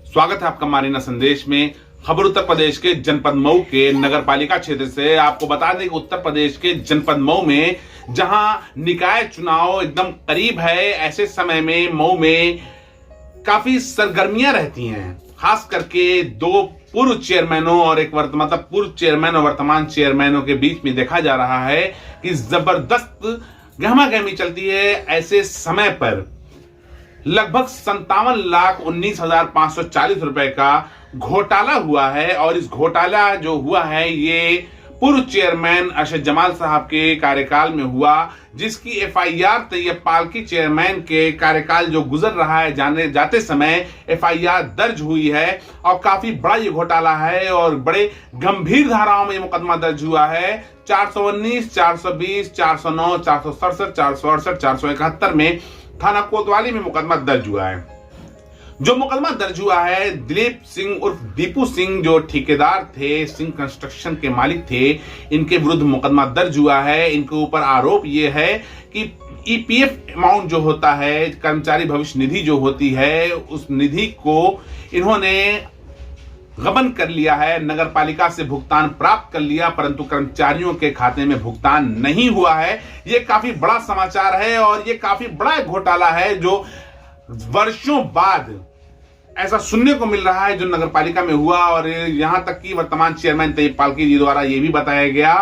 स्वागत है आपका मारीना संदेश में। खबर उत्तर प्रदेश के जनपद मऊ के नगर पालिका क्षेत्र से। आपको बता दें कि उत्तर प्रदेश के जनपद मऊ में जहां निकाय चुनाव एकदम करीब है, ऐसे समय में मऊ में काफी सरगर्मियां रहती हैं। खास करके दो पूर्व चेयरमैनों और एक पूर्व चेयरमैन और वर्तमान चेयरमैनों के बीच में देखा जा रहा है कि जबरदस्त गहमागहमी चलती है। ऐसे समय पर लगभग 57,19,540 रुपए का घोटाला हुआ है और इस घोटाला जो हुआ है ये पूर्व चेयरमैन अरशद जमाल साहब के कार्यकाल में हुआ, जिसकी एफआईआर तैयब पालकी चेयरमैन के कार्यकाल जो गुजर रहा है जाते समय एफआईआर दर्ज हुई है और काफी बड़ा ये घोटाला है और बड़े गंभीर धाराओं में ये मुकदमा दर्ज हुआ है। 419, 420, 409, 467, 468, 471 में थाना कोतवाली में मुकदमा दर्ज हुआ है। जो मुकदमा दर्ज हुआ है, दिलीप सिंह उर्फ दीपू सिंह जो ठेकेदार थे, सिंह कंस्ट्रक्शन के मालिक थे, इनके विरुद्ध मुकदमा दर्ज हुआ है। इनके ऊपर आरोप ये है कि ईपीएफ अमाउंट जो होता है, कर्मचारी भविष्य निधि जो होती है, उस निधि को इन्होंने गबन कर लिया है, नगर पालिका से भुगतान प्राप्त कर लिया, परंतु कर्मचारियों के खाते में भुगतान नहीं हुआ है। ये काफी बड़ा समाचार है और ये काफी बड़ा घोटाला है जो वर्षों बाद ऐसा सुनने को मिल रहा है जो नगर पालिका में हुआ। और यहां तक कि वर्तमान चेयरमैन तैयब पालकी जी द्वारा यह भी बताया गया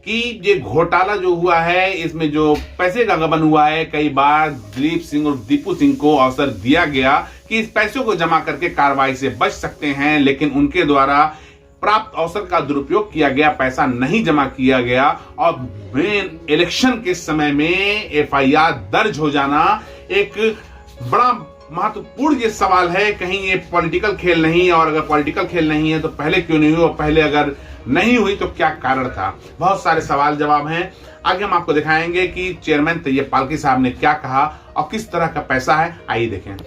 कि ये घोटाला जो हुआ है, इसमें जो पैसे का गबन हुआ है, कई बार दिलीप सिंह और दीपू सिंह को अवसर दिया गया कि इस पैसों को जमा करके कार्रवाई से बच सकते हैं, लेकिन उनके द्वारा प्राप्त अवसर का दुरुपयोग किया गया, पैसा नहीं जमा किया गया और मेन इलेक्शन के समय में एफआईआर दर्ज हो जाना एक बड़ा महत्वपूर्ण ये सवाल है। कहीं ये पॉलिटिकल खेल नहीं है, और अगर पॉलिटिकल खेल नहीं है तो पहले क्यों नहीं हुई, और पहले अगर नहीं हुई तो क्या कारण था। बहुत सारे सवाल जवाब हैं। आगे हम आपको दिखाएंगे कि चेयरमैन तैयब पालकी साहब ने क्या कहा और किस तरह का पैसा है। आइए देखें।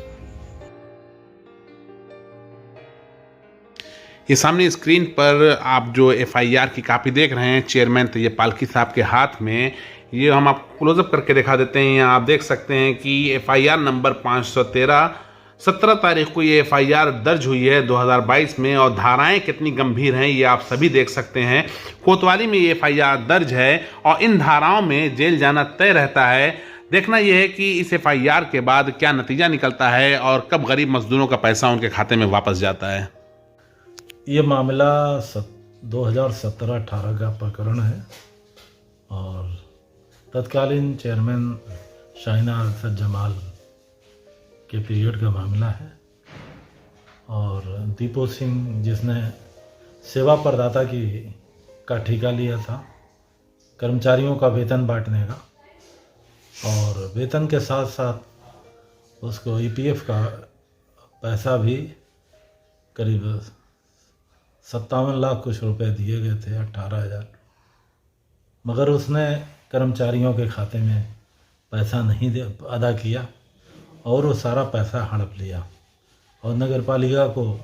ये सामने स्क्रीन पर आप जो एफआईआर की कॉपी देख रहे हैं चेयरमैन तैयब पालकी साहब के हाथ में, ये हम आपको क्लोजअप करके दिखा देते हैं। यहाँ आप देख सकते हैं कि एफआईआर नंबर 513, 17 तारीख को ये एफआईआर दर्ज हुई है 2022 में, और धाराएं कितनी गंभीर हैं ये आप सभी देख सकते हैं। कोतवाली में ये एफआईआर दर्ज है और इन धाराओं में जेल जाना तय रहता है। देखना यह है कि इस एफआईआर के बाद क्या नतीजा निकलता है और कब गरीब मजदूरों का पैसा उनके खाते में वापस जाता है। ये मामला 2017-18 का प्रकरण है और तत्कालीन चेयरमैन शाहिना अरशद जमाल के पीरियड का मामला है। और दीपू सिंह जिसने सेवा प्रदाता का ठेका लिया था कर्मचारियों का वेतन बांटने का, और वेतन के साथ साथ उसको ईपीएफ का पैसा भी करीब 57 लाख कुछ रुपए दिए गए थे, 18,000, मगर उसने कर्मचारियों के खाते में पैसा नहीं अदा किया और वो सारा पैसा हड़प लिया। और नगर पालिका को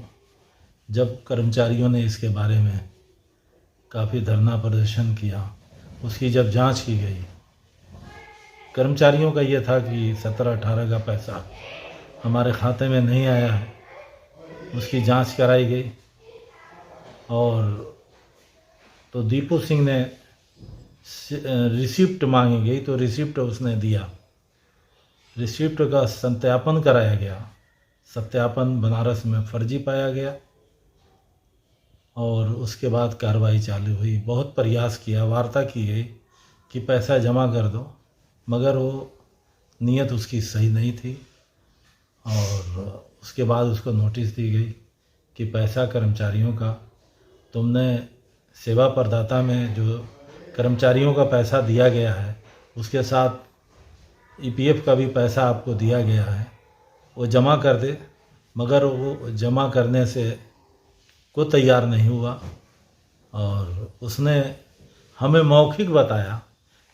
जब कर्मचारियों ने इसके बारे में काफ़ी धरना प्रदर्शन किया, उसकी जब जांच की गई, कर्मचारियों का ये था कि 17-18 का पैसा हमारे खाते में नहीं आया है। उसकी जांच कराई गई और तो दीपू सिंह ने रिसिप्ट मांगी गई तो रिसिप्ट उसने दिया। रिसिप्ट का सत्यापन कराया गया, सत्यापन बनारस में फर्जी पाया गया और उसके बाद कार्रवाई चालू हुई। बहुत प्रयास किया, वार्ता की गई कि पैसा जमा कर दो, मगर वो नीयत उसकी सही नहीं थी। और उसके बाद उसको नोटिस दी गई कि पैसा कर्मचारियों का तुमने सेवा प्रदाता में जो कर्मचारियों का पैसा दिया गया है उसके साथ ईपीएफ का भी पैसा आपको दिया गया है, वो जमा कर दे। मगर वो जमा करने से को तैयार नहीं हुआ और उसने हमें मौखिक बताया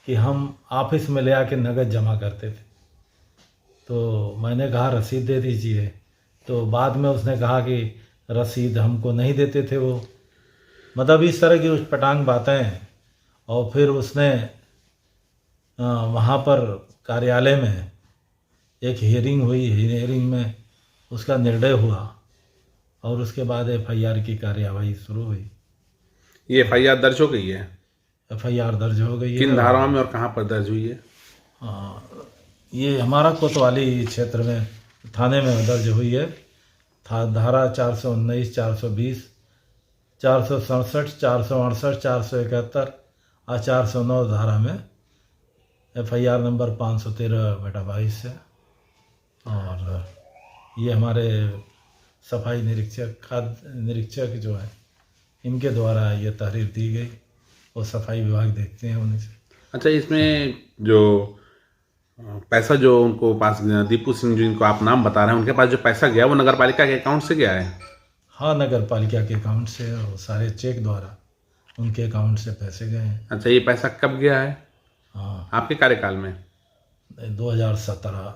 कि हम ऑफिस में ले आके नगद जमा करते थे। तो मैंने कहा रसीद दे दीजिए, तो बाद में उसने कहा कि रसीद हमको नहीं देते थे वो, मतलब इस तरह की उटपटांग बातें हैं। और फिर उसने वहाँ पर कार्यालय में एक हियरिंग हुई, हियरिंग में उसका निर्णय हुआ और उसके बाद FIR की कार्यवाही शुरू हुई। ये FIR दर्ज हो गई है? FIR दर्ज हो गई है। किन धाराओं में और कहाँ पर दर्ज हुई है? ये हमारा कोतवाली क्षेत्र में थाने में दर्ज हुई है। धारा 419, 420, 467, 468, 471 और 409 धारा में FIR नंबर 513/22 है। और ये हमारे सफाई निरीक्षक, खाद्य निरीक्षक जो है, इनके द्वारा ये तहरीर दी गई। वो सफाई विभाग देखते हैं उन्हीं से। अच्छा, इसमें जो पैसा जो उनको पास, दीपू सिंह जिनको आप नाम बता रहे हैं, उनके पास जो पैसा गया वो नगर पालिका के अकाउंट से गया है? हाँ, नगर पालिका के अकाउंट से और सारे चेक द्वारा उनके अकाउंट से पैसे गए हैं। अच्छा, ये पैसा कब गया है? हाँ, आपके कार्यकाल में? 2017।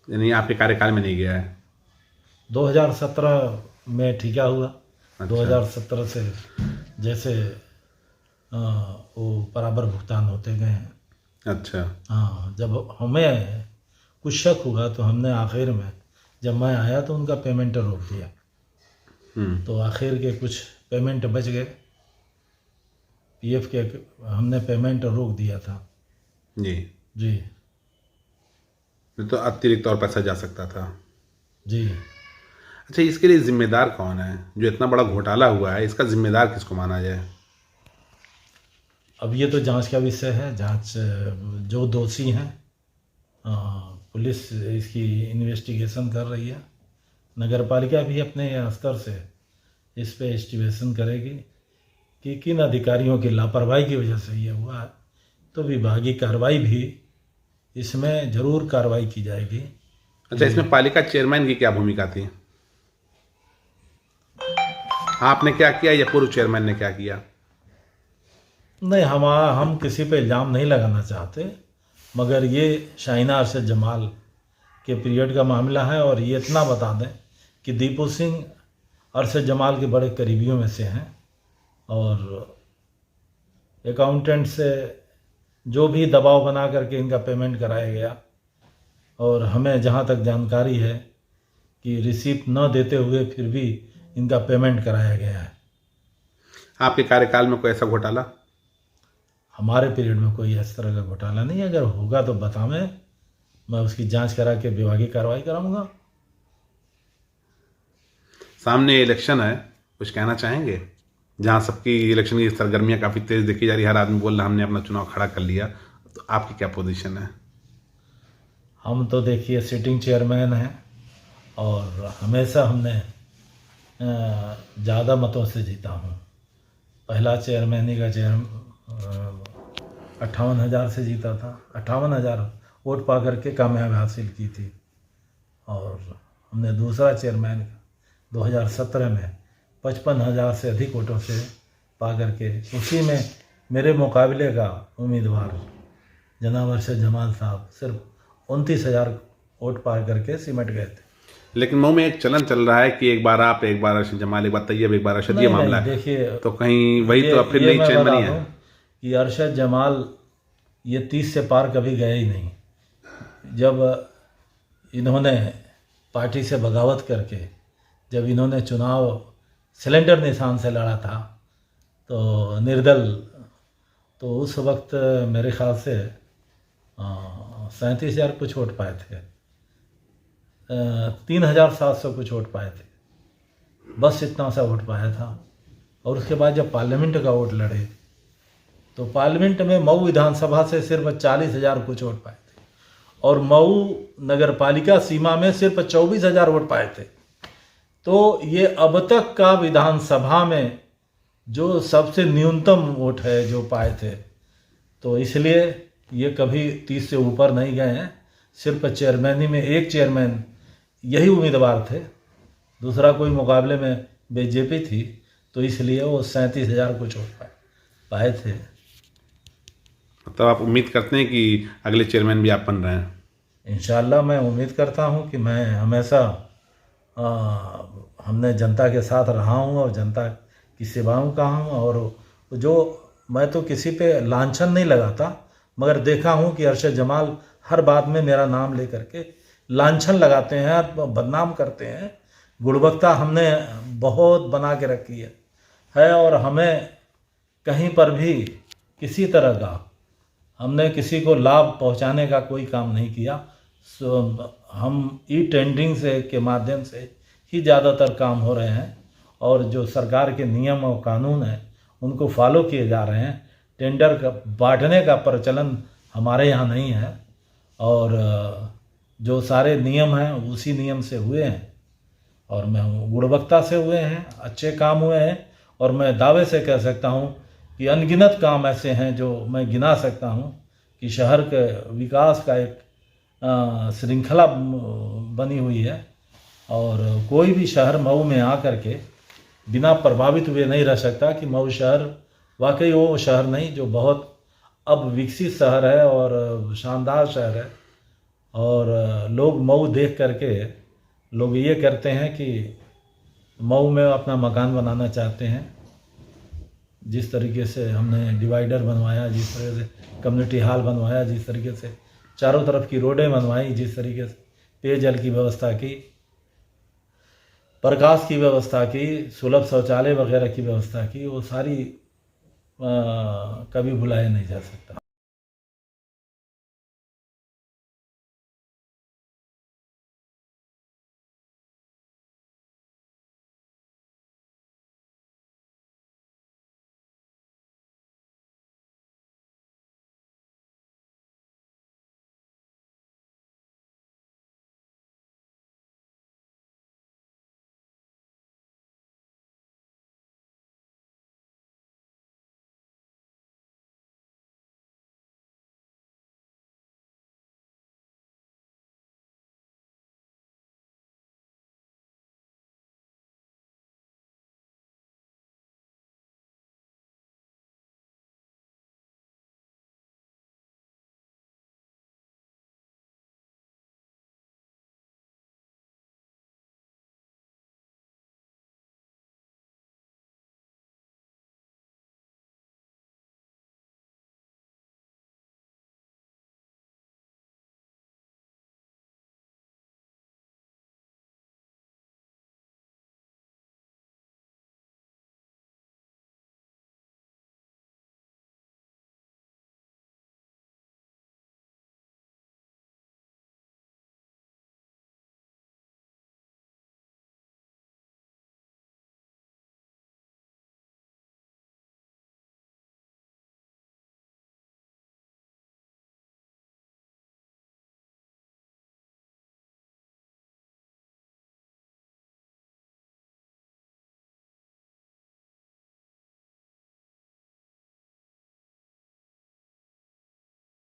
यानी आपके कार्यकाल में नहीं गया है? 2017 में ठीका हुआ। अच्छा। 2017 से जैसे वो बराबर भुगतान होते गए हैं। अच्छा। हाँ, जब हमें कुछ शक हुआ तो हमने आखिर में, जब मैं आया तो उनका पेमेंट रोक दिया। तो आखिर के कुछ पेमेंट बच गए। PF के हमने पेमेंट रोक दिया था। जी जी तो अतिरिक्त और पैसा जा सकता था। जी। अच्छा, इसके लिए जिम्मेदार कौन है? जो इतना बड़ा घोटाला हुआ है, इसका जिम्मेदार किसको माना जाए? अब ये तो जांच का विषय है। जांच, जो दोषी हैं, पुलिस इसकी इन्वेस्टिगेशन कर रही है। नगर पालिका भी अपने स्तर से इस पे एस्टिमेशन करेगी कि किन अधिकारियों की लापरवाही की वजह से ये हुआ है। तो विभागीय कार्रवाई भी इसमें जरूर कार्रवाई की जाएगी। अच्छा, इसमें पालिका चेयरमैन की क्या भूमिका थी? आपने क्या किया या पूर्व चेयरमैन ने क्या किया? नहीं, हम किसी पे इल्ज़ाम नहीं लगाना चाहते, मगर ये शाहिना अरशद जमाल के पीरियड का मामला है। और ये इतना बता दें कि दीपू सिंह अरशद जमाल के बड़े करीबियों में से हैं। और अकाउंटेंट से जो भी दबाव बना करके इनका पेमेंट कराया गया। और हमें जहाँ तक जानकारी है कि रिसीप्ट न देते हुए फिर भी इनका पेमेंट कराया गया है। आपके कार्यकाल में कोई ऐसा घोटाला? हमारे पीरियड में कोई इस तरह का घोटाला नहीं। अगर होगा तो बतावें, मैं उसकी जांच करा के विभागीय कार्रवाई कराऊंगा। सामने इलेक्शन है, कुछ कहना चाहेंगे? जहां सबकी इलेक्शन की सरगर्मियां काफ़ी तेज़ देखी जा रही है, हर आदमी बोल रहा है हमने अपना चुनाव खड़ा कर लिया, तो आपकी क्या पोजीशन है? हम तो देखिए सिटिंग चेयरमैन हैं और हमेशा हमने ज़्यादा मतों से जीता हूँ। पहला चेयरमैनी का 58,000 से जीता था। 58,000 वोट पा करके कामयाबी हासिल की थी। और हमने दूसरा चेयरमैन 2017 में 55,000 से अधिक वोटों से पा करके, उसी में मेरे मुकाबले का उम्मीदवार जनाब अरशद जमाल साहब सिर्फ 29,000 वोट पा करके सिमट गए थे। लेकिन मुंह में एक चलन चल रहा है कि एक बार आप, एक बार अरशद जमाल, एक बार तैयब, एक बार अरशद, ये मामला है। देखिए, तो कहीं वही तो फिर नई चेयरमैनी है कि अरशद जमाल ये 30 से पार कभी गए ही नहीं। जब इन्होंने पार्टी से बगावत करके, जब इन्होंने चुनाव सिलेंडर निशान से लड़ा था तो निर्दल, तो उस वक्त मेरे ख्याल से 37,000 कुछ वोट पाए थे। 3,700 कुछ वोट पाए थे, बस इतना सा वोट पाया था। और उसके बाद जब पार्लियामेंट का वोट लड़े तो पार्लियामेंट में मऊ विधानसभा से सिर्फ 40,000 कुछ वोट पाए थे। और मऊ नगर पालिका सीमा में सिर्फ 24,000 वोट पाए थे। तो ये अब तक का विधानसभा में जो सबसे न्यूनतम वोट है जो पाए थे। तो इसलिए ये कभी 30 से ऊपर नहीं गए हैं। सिर्फ चेयरमैनी में एक चेयरमैन यही उम्मीदवार थे, दूसरा कोई मुकाबले में बीजेपी थी, तो इसलिए वो 37,000 कुछ वोट पाए थे। तो आप उम्मीद करते हैं कि अगले चेयरमैन भी आप बन रहे हैं? इंशाल्लाह मैं उम्मीद करता हूं कि मैं हमेशा हमने जनता के साथ रहा हूं और जनता की सेवाओं का हूं। और जो मैं तो किसी पे लांछन नहीं लगाता, मगर देखा हूं कि अरशद जमाल हर बात में मेरा नाम लेकर के लांछन लगाते हैं, बदनाम करते हैं। गुणवत्ता हमने बहुत बना के रखी है और हमें कहीं पर भी किसी तरह का हमने किसी को लाभ पहुंचाने का कोई काम नहीं किया। हम ई टेंडरिंग से के माध्यम से ही ज़्यादातर काम हो रहे हैं और जो सरकार के नियम और कानून हैं उनको फॉलो किए जा रहे हैं। टेंडर का बांटने का प्रचलन हमारे यहाँ नहीं है और जो सारे नियम हैं उसी नियम से हुए हैं और मैं गुणवत्ता से हुए हैं, अच्छे काम हुए हैं और मैं दावे से कह सकता हूँ कि अनगिनत काम ऐसे हैं जो मैं गिना सकता हूँ कि शहर के विकास का एक श्रृंखला बनी हुई है और कोई भी शहर मऊ में आकर के बिना प्रभावित हुए नहीं रह सकता कि मऊ शहर वाकई वो शहर नहीं जो बहुत अब विकसित शहर है और शानदार शहर है और लोग मऊ देख करके लोग ये करते हैं कि मऊ में अपना मकान बनाना चाहते हैं। जिस तरीके से हमने डिवाइडर बनवाया, जिस तरह से कम्युनिटी हॉल बनवाया, जिस तरीके से चारों तरफ की रोडें बनवाई, जिस तरीके से पेयजल की व्यवस्था की, प्रकाश की व्यवस्था की, सुलभ शौचालय वगैरह की व्यवस्था की, वो सारी कभी भुलाया नहीं जा सकता।